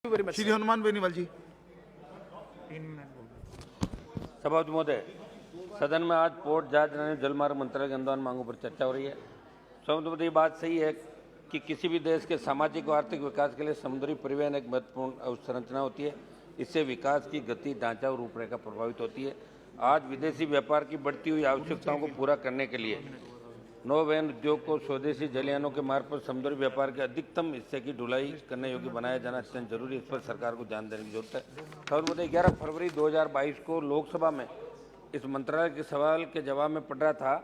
श्री हनुमान बेनीवाल जी। सभापति महोदय, सदन में आज पोर्ट जहाज जलमार्ग मंत्रालय के अनुदान मांगों पर चर्चा हो रही है। सभापति महोदय, ये बात सही है कि किसी भी देश के सामाजिक और आर्थिक विकास के लिए समुद्री परिवहन एक महत्वपूर्ण अवसंरचना होती है। इससे विकास की गति, ढांचा और रूपरेखा प्रभावित होती है। आज विदेशी व्यापार की बढ़ती हुई आवश्यकताओं को पूरा करने के लिए नौवहन उद्योग को स्वदेशी जलयानों के मार्ग पर समुद्री व्यापार के अधिकतम हिस्से की ढुलाई करने योग्य बनाया जाना अत्यंत जरूरी है। इस पर सरकार को ध्यान देने की जरूरत है। सभापति महोदय, 11 फरवरी 2022 को लोकसभा में इस मंत्रालय के सवाल के जवाब में पढ़ रहा था,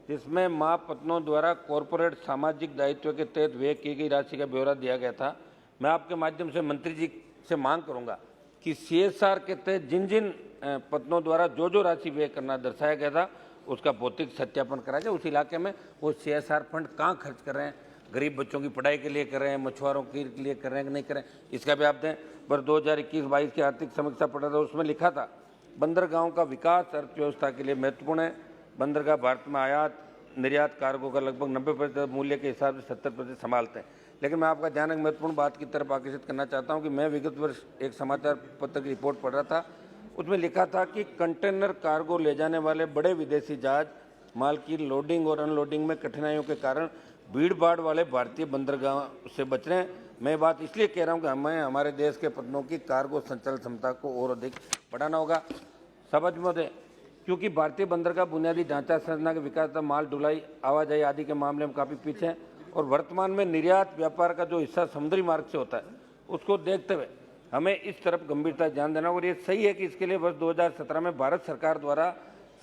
जिसमें मां पत्नों द्वारा कॉरपोरेट सामाजिक दायित्व के तहत व्यय की गई राशि का ब्यौरा दिया गया था। मैं आपके माध्यम से मंत्री जी से मांग करूंगा कि CSR के तहत जिन जिन पत्नों द्वारा जो राशि व्यय करना दर्शाया गया था उसका भौतिक सत्यापन करा जाए। उस इलाके में वो CSR फंड कहाँ खर्च कर रहे हैं, गरीब बच्चों की पढ़ाई के लिए कर रहे हैं, मछुआरों के लिए कर रहे हैं कि नहीं कर रहे हैं, इसका भी आप दें। पर 2021-22 की आर्थिक समीक्षा पढ़ा था, उसमें लिखा था बंदरगाहों का विकास अर्थव्यवस्था के लिए महत्वपूर्ण है। बंदरगाह भारत में आयात निर्यात कार्गो का लगभग 90% मूल्य के हिसाब से 70% संभालते हैं। लेकिन मैं आपका ध्यान एक महत्वपूर्ण बात की तरफ आकर्षित करना चाहता हूं कि मैं विगत वर्ष एक समाचार पत्र की रिपोर्ट पढ़ रहा था। उसमें लिखा था कि कंटेनर कार्गो ले जाने वाले बड़े विदेशी जहाज माल की लोडिंग और अनलोडिंग में कठिनाइयों के कारण भीड़ भाड़ वाले भारतीय बंदरगाहों से बच रहे हैं। मैं बात इसलिए कह रहा हूं कि हमें हमारे देश के पत्तनों की कार्गो संचालन क्षमता को और अधिक बढ़ाना होगा। सभापति महोदय, क्योंकि भारतीय बंदरगाह बुनियादी ढांचा संरचना के विकास, माल ढुलाई, आवाजाही आदि के मामले में काफ़ी पीछे हैं और वर्तमान में निर्यात व्यापार का जो हिस्सा समुद्री मार्ग से होता है उसको देखते हुए हमें इस तरफ गंभीरता ध्यान देना। और ये सही है कि इसके लिए वर्ष 2017 में भारत सरकार द्वारा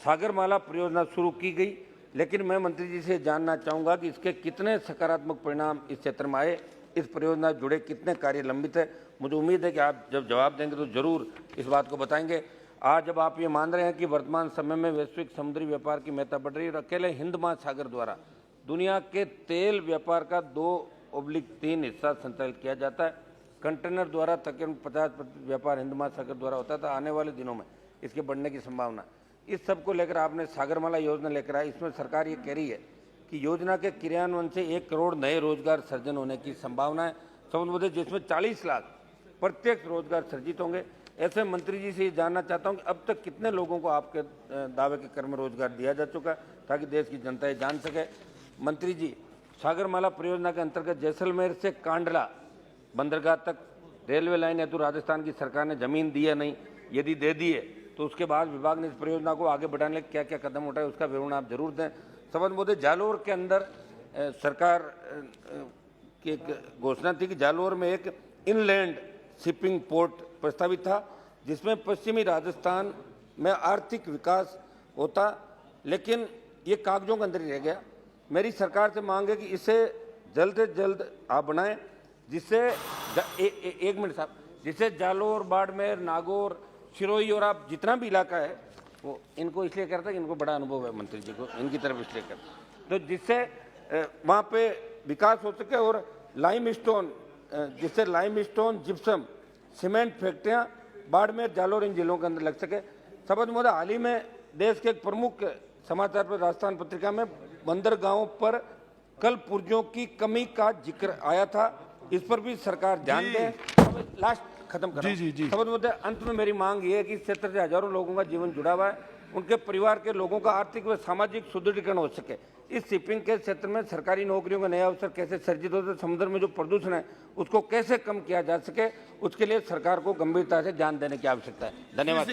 सागरमाला परियोजना शुरू की गई, लेकिन मैं मंत्री जी से जानना चाहूँगा कि इसके कितने सकारात्मक परिणाम इस क्षेत्र में आए, इस परियोजना से जुड़े कितने कार्य लंबित है। मुझे उम्मीद है कि आप जब जवाब देंगे तो जरूर इस बात को बताएंगे। आज जब आप ये मान रहे हैं कि वर्तमान समय में वैश्विक समुद्री व्यापार की महत्ता बढ़ रही है और अकेले हिंद महासागर द्वारा दुनिया के तेल व्यापार का 2/3 हिस्सा संचालित किया जाता है, कंटेनर द्वारा तकरीबन 50% व्यापार हिंद महासागर द्वारा होता था। आने वाले दिनों में इसके बढ़ने की संभावना। इस सब को लेकर आपने सागरमाला योजना लेकर आई। इसमें सरकार ये कह रही है कि योजना के क्रियान्वयन से 1 करोड़ नए रोजगार सृजन होने की संभावना है, समझ जिसमें 40 लाख प्रत्यक्ष रोजगार सृजित होंगे। ऐसे मंत्री जी से ये जानना चाहता हूँ कि अब तक कितने लोगों को आपके दावे के क्रम में रोजगार दिया जा चुका है, ताकि देश की जनता ये जान सके। मंत्री जी, सागरमाला परियोजना के अंतर्गत जैसलमेर से कांडला बंदरगाह तक रेलवे लाइन हेतु राजस्थान की सरकार ने जमीन दी है नहीं, यदि दे दी है तो उसके बाद विभाग ने इस परियोजना को आगे बढ़ाने के क्या क्या कदम उठाए, उसका विवरण आप जरूर दें। सभापति महोदय, जालोर के अंदर सरकार की एक घोषणा थी कि जालोर में एक इनलैंड शिपिंग पोर्ट प्रस्तावित था, जिसमें पश्चिमी राजस्थान में आर्थिक विकास होता, लेकिन ये कागजों के अंदर ही रह गया। मेरी सरकार से मांग है कि इसे जल्द से जल्द आप बनाएं, जिससे एक मिनट साहब, जिससे जालोर, बाड़मेर, नागौर, सिरोही और आप जितना भी इलाका है वो इनको इसलिए करता है कि इनको बड़ा अनुभव है मंत्री जी को, इनकी तरफ इसलिए करता, तो जिससे वहाँ पे विकास हो सके और लाइमस्टोन, जिससे लाइमस्टोन, जिप्सम, सीमेंट फैक्ट्रियाँ बाड़मेर, जालोर इन जिलों के अंदर लग सके। सभापति महोदय, हाल ही में देश के एक प्रमुख समाचार पर राजस्थान पत्रिका में बंदरगाहों पर कल पुर्जों की कमी का जिक्र आया था, इस पर भी सरकार ध्यान दे। लास्ट खत्म करो। सभापति महोदय, अंत में मेरी मांग ये है कि इस क्षेत्र से हजारों लोगों का जीवन जुड़ा हुआ है, उनके परिवार के लोगों का आर्थिक व सामाजिक सुदृढ़ीकरण हो सके। इस शिपिंग के क्षेत्र में सरकारी नौकरियों का नया अवसर कैसे सर्जित हो सके, समुद्र में जो प्रदूषण है उसको कैसे कम किया जा सके, उसके लिए सरकार को गंभीरता से ध्यान देने की आवश्यकता है। धन्यवाद।